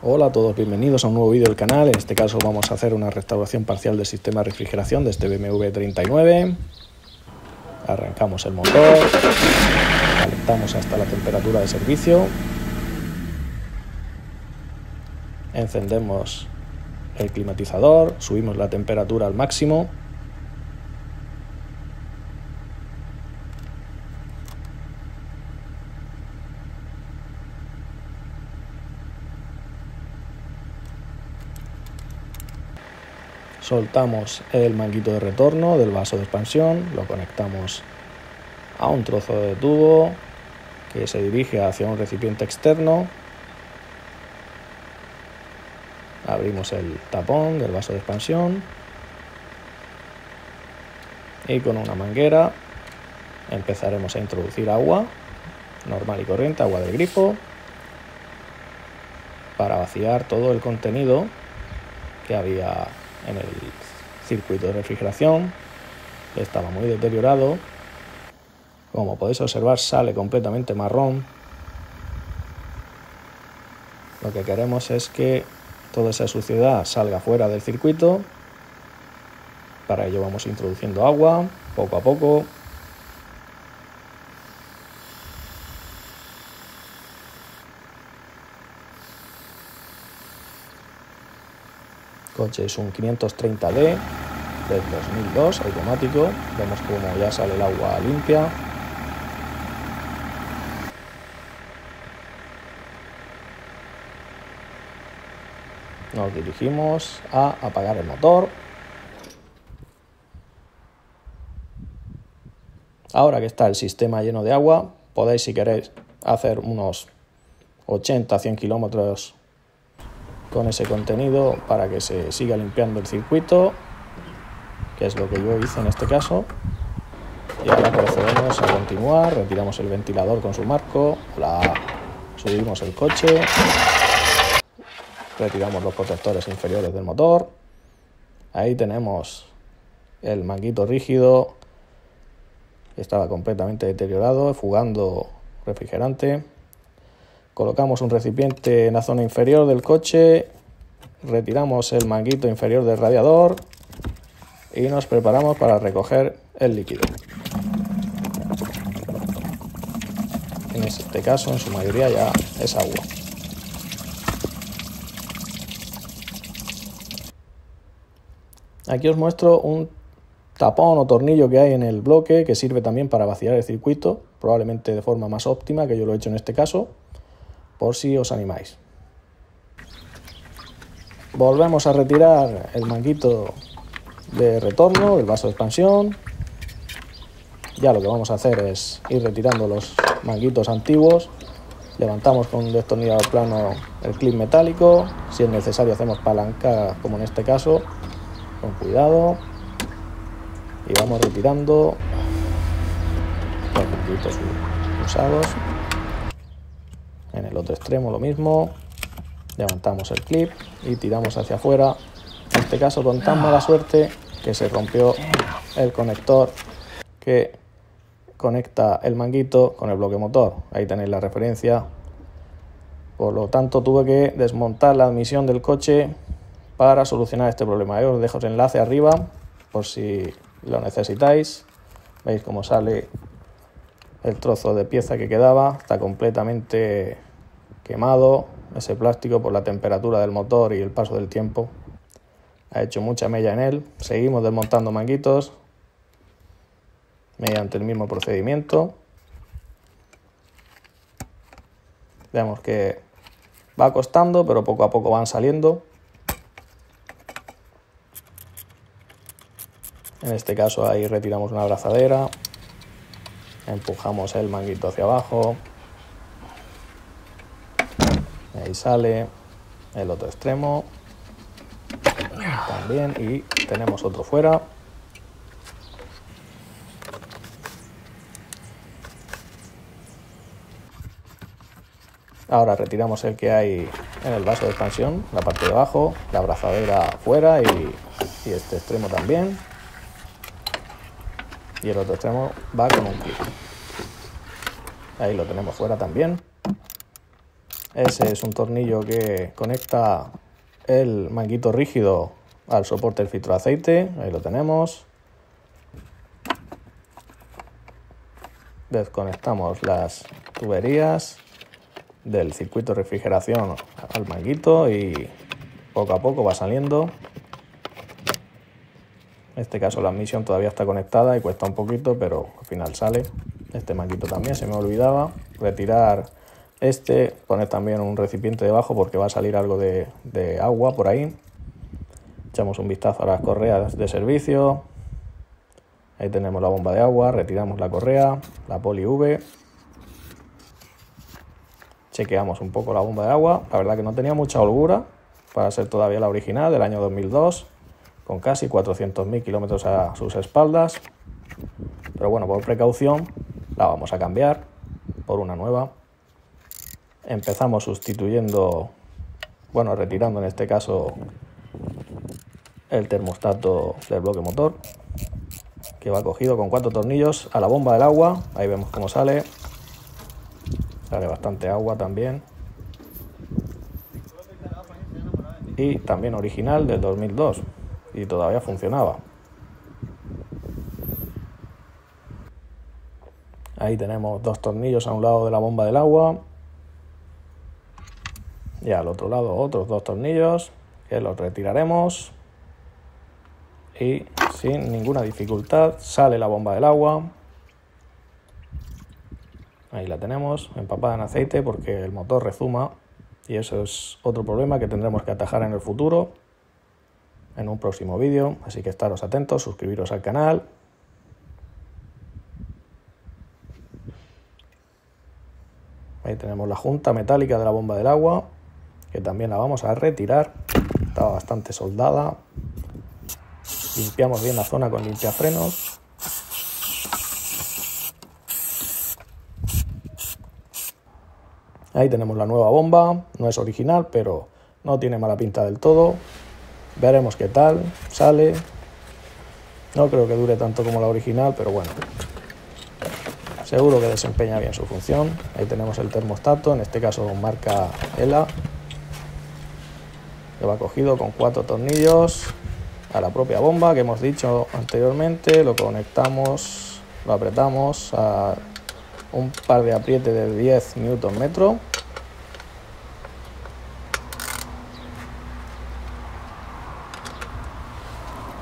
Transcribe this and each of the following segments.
Hola a todos, bienvenidos a un nuevo vídeo del canal. En este caso vamos a hacer una restauración parcial del sistema de refrigeración de este BMW 39. Arrancamos el motor, calentamos hasta la temperatura de servicio, encendemos el climatizador, subimos la temperatura al máximo. Soltamos el manguito de retorno del vaso de expansión, lo conectamos a un trozo de tubo que se dirige hacia un recipiente externo. Abrimos el tapón del vaso de expansión y con una manguera empezaremos a introducir agua normal y corriente, agua del grifo, para vaciar todo el contenido que había en el circuito de refrigeración. Estaba muy deteriorado, como podéis observar sale completamente marrón. Lo que queremos es que toda esa suciedad salga fuera del circuito. Para ello vamos introduciendo agua poco a poco. El coche es un 530D del 2002 automático. Vemos como ya sale el agua limpia. Nos dirigimos a apagar el motor. Ahora que está el sistema lleno de agua, podéis, si queréis, hacer unos 80-100 kilómetros con ese contenido para que se siga limpiando el circuito, que es lo que yo hice en este caso. Y ahora procedemos a continuar, retiramos el ventilador con su marco, subimos el coche, retiramos los protectores inferiores del motor. Ahí tenemos el manguito rígido, que estaba completamente deteriorado, fugando refrigerante. Colocamos un recipiente en la zona inferior del coche, retiramos el manguito inferior del radiador y nos preparamos para recoger el líquido. En este caso, en su mayoría, ya es agua. Aquí os muestro un tapón o tornillo que hay en el bloque que sirve también para vaciar el circuito, probablemente de forma más óptima que yo lo he hecho en este caso, por si os animáis. Volvemos a retirar el manguito de retorno del vaso de expansión. Ya lo que vamos a hacer es ir retirando los manguitos antiguos. Levantamos con un destornillador plano el clip metálico. Si es necesario hacemos palanca, como en este caso, con cuidado. Y vamos retirando los manguitos usados. En el otro extremo lo mismo. Levantamos el clip y tiramos hacia afuera. En este caso con tan mala suerte que se rompió el conector que conecta el manguito con el bloque motor. Ahí tenéis la referencia. Por lo tanto tuve que desmontar la admisión del coche para solucionar este problema. Os dejo el enlace arriba por si lo necesitáis. Veis cómo sale el trozo de pieza que quedaba. Está completamente quemado ese plástico por la temperatura del motor y el paso del tiempo. Ha hecho mucha mella en él. Seguimos desmontando manguitos mediante el mismo procedimiento. Vemos que va costando, pero poco a poco van saliendo. En este caso ahí retiramos una abrazadera, empujamos el manguito hacia abajo, ahí sale el otro extremo también y tenemos otro fuera. Ahora retiramos el que hay en el vaso de expansión, la parte de abajo, la abrazadera fuera y este extremo también. Y el otro extremo va con un clip. Ahí lo tenemos fuera también. Ese es un tornillo que conecta el manguito rígido al soporte del filtro de aceite. Ahí lo tenemos. Desconectamos las tuberías del circuito de refrigeración al manguito y poco a poco va saliendo. En este caso la admisión todavía está conectada y cuesta un poquito, pero al final sale. Este manguito también se me olvidaba. Retirar poner también un recipiente debajo porque va a salir algo de agua por ahí. Echamos un vistazo a las correas de servicio. Ahí tenemos la bomba de agua, retiramos la correa, la poli V. Chequeamos un poco la bomba de agua. La verdad que no tenía mucha holgura para ser todavía la original del año 2002, con casi 400.000 kilómetros a sus espaldas. Pero bueno, por precaución la vamos a cambiar por una nueva. Empezamos sustituyendo, retirando en este caso el termostato del bloque motor, que va cogido con 4 tornillos a la bomba del agua. Ahí vemos cómo sale. Sale bastante agua también. Y también original del 2002. Y todavía funcionaba. Ahí tenemos 2 tornillos a un lado de la bomba del agua. Y al otro lado otros 2 tornillos que los retiraremos. Y sin ninguna dificultad sale la bomba del agua. Ahí la tenemos, empapada en aceite porque el motor rezuma. Y eso es otro problema que tendremos que atajar en el futuro, en un próximo vídeo. Así que estaros atentos, suscribiros al canal. Ahí tenemos la junta metálica de la bomba del agua, que también la vamos a retirar. Estaba bastante soldada. Limpiamos bien la zona con limpiafrenos. Ahí tenemos la nueva bomba. No es original, pero no tiene mala pinta del todo. Veremos qué tal sale. No creo que dure tanto como la original, pero bueno, seguro que desempeña bien su función. Ahí tenemos el termostato, en este caso marca ELA, que va cogido con 4 tornillos a la propia bomba que hemos dicho anteriormente. Lo conectamos, lo apretamos a un par de aprietes de 10 Nm.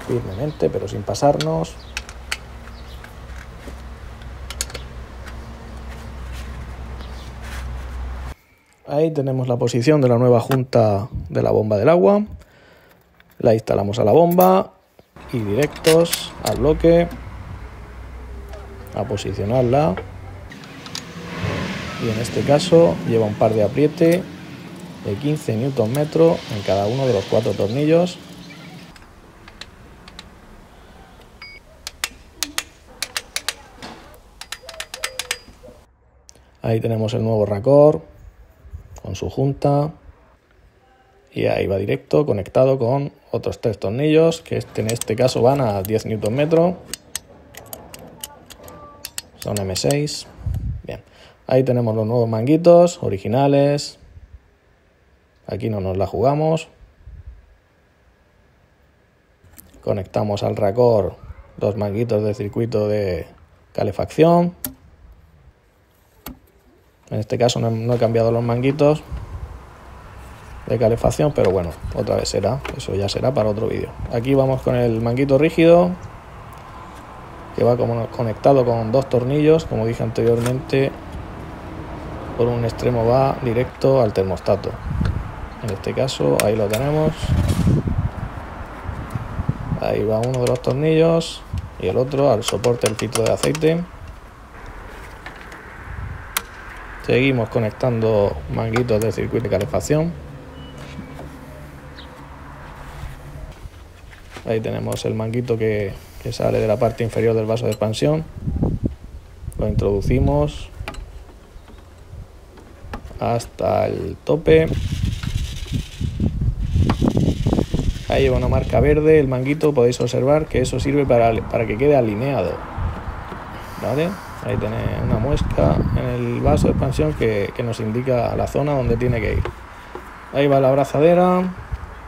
Firmemente, pero sin pasarnos. Ahí tenemos la posición de la nueva junta de la bomba del agua. La instalamos a la bomba y directos al bloque a posicionarla. Y en este caso lleva un par de apriete de 15 Nm en cada uno de los 4 tornillos. Ahí tenemos el nuevo raccord con su junta. Y ahí va directo, conectado con otros 3 tornillos, que en este caso van a 10 Nm. Son M6. Bien. Ahí tenemos los nuevos manguitos originales. Aquí no nos la jugamos. Conectamos al raccord 2 manguitos de circuito de calefacción. En este caso no he cambiado los manguitos de calefacción, pero bueno, otra vez será, eso ya será para otro vídeo. Aquí vamos con el manguito rígido, que va como conectado con 2 tornillos, como dije anteriormente. Por un extremo va directo al termostato. En este caso, ahí lo tenemos. Ahí va uno de los tornillos y el otro al soporte del filtro de aceite. Seguimos conectando manguitos del circuito de calefacción. Ahí tenemos el manguito que sale de la parte inferior del vaso de expansión. Lo introducimos hasta el tope. Ahí lleva una marca verde el manguito, podéis observar que eso sirve para que quede alineado, ¿vale? Ahí tenéis una muesca en el vaso de expansión que nos indica la zona donde tiene que ir. Ahí va la abrazadera,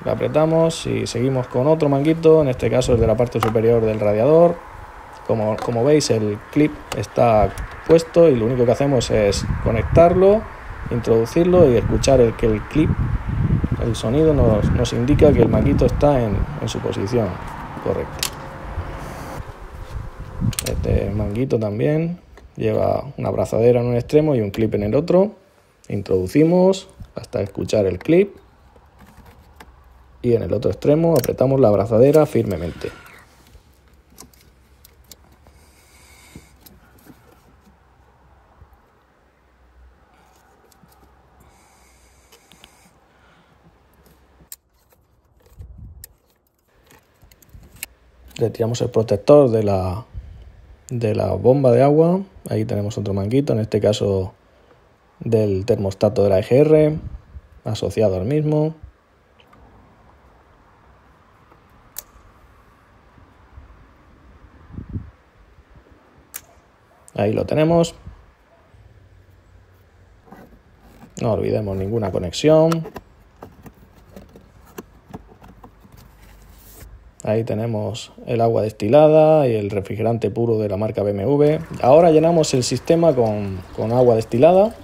la apretamos y seguimos con otro manguito, en este caso es de la parte superior del radiador. Como veis, el clip está puesto y lo único que hacemos es conectarlo, introducirlo y escuchar que el clip, el sonido nos indica que el manguito está en su posición correcta. Este manguito también lleva una abrazadera en un extremo y un clip en el otro. Introducimos hasta escuchar el clip y en el otro extremo apretamos la abrazadera firmemente. Retiramos el protector de la bomba de agua. Ahí tenemos otro manguito, en este caso del termostato de la EGR, asociado al mismo. Ahí lo tenemos. No olvidemos ninguna conexión. Ahí tenemos el agua destilada y el refrigerante puro de la marca BMW. Ahora llenamos el sistema con agua destilada.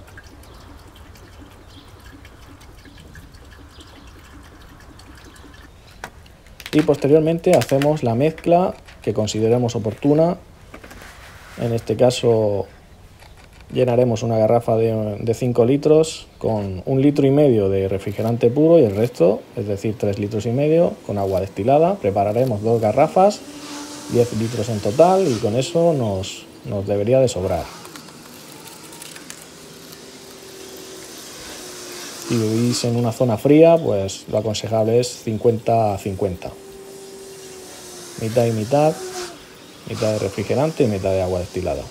Y posteriormente hacemos la mezcla que consideremos oportuna. En este caso llenaremos una garrafa de 5 litros con 1,5 litros de refrigerante puro y el resto, es decir, 3,5 litros, con agua destilada. Prepararemos 2 garrafas, 10 litros en total, y con eso nos debería de sobrar. Si vivís en una zona fría, pues lo aconsejable es 50-50. Mitad y mitad de refrigerante y mitad de agua destilada.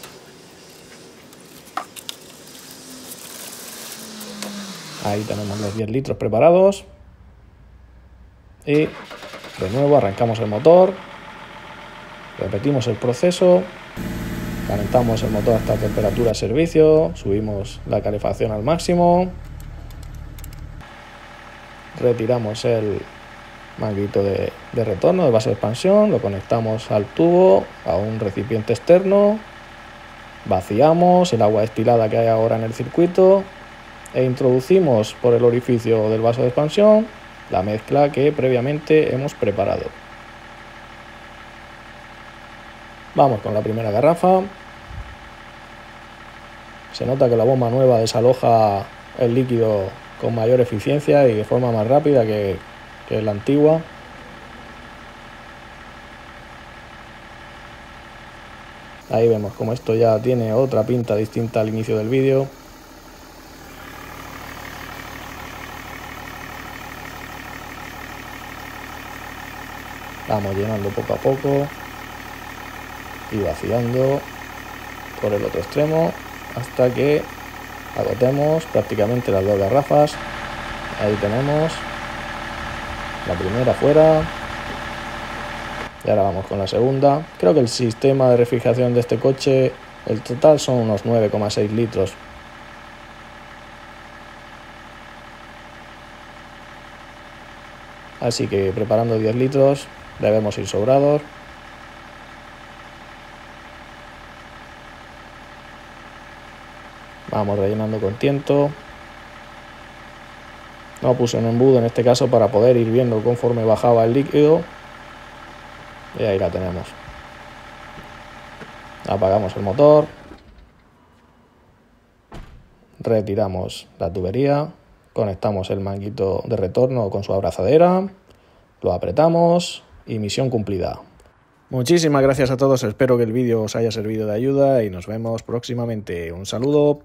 Ahí tenemos los 10 litros preparados y de nuevo arrancamos el motor, repetimos el proceso, calentamos el motor hasta temperatura de servicio, subimos la calefacción al máximo, retiramos el manguito de retorno del vaso de expansión, lo conectamos al tubo, a un recipiente externo, vaciamos el agua destilada que hay ahora en el circuito e introducimos por el orificio del vaso de expansión la mezcla que previamente hemos preparado. Vamos con la primera garrafa. Se nota que la bomba nueva desaloja el líquido con mayor eficiencia y de forma más rápida que la antigua. Ahí vemos como esto ya tiene otra pinta distinta al inicio del vídeo. Vamos llenando poco a poco y vaciando por el otro extremo hasta que agotemos prácticamente las 2 garrafas. Ahí tenemos la primera fuera y ahora vamos con la segunda. Creo que el sistema de refrigeración de este coche, el total son unos 9,6 litros. Así que preparando 10 litros debemos ir sobrados. Vamos rellenando con tiento. No puse un embudo en este caso para poder ir viendo conforme bajaba el líquido. Y ahí la tenemos. Apagamos el motor. Retiramos la tubería. Conectamos el manguito de retorno con su abrazadera. Lo apretamos y misión cumplida. Muchísimas gracias a todos. Espero que el vídeo os haya servido de ayuda y nos vemos próximamente. Un saludo.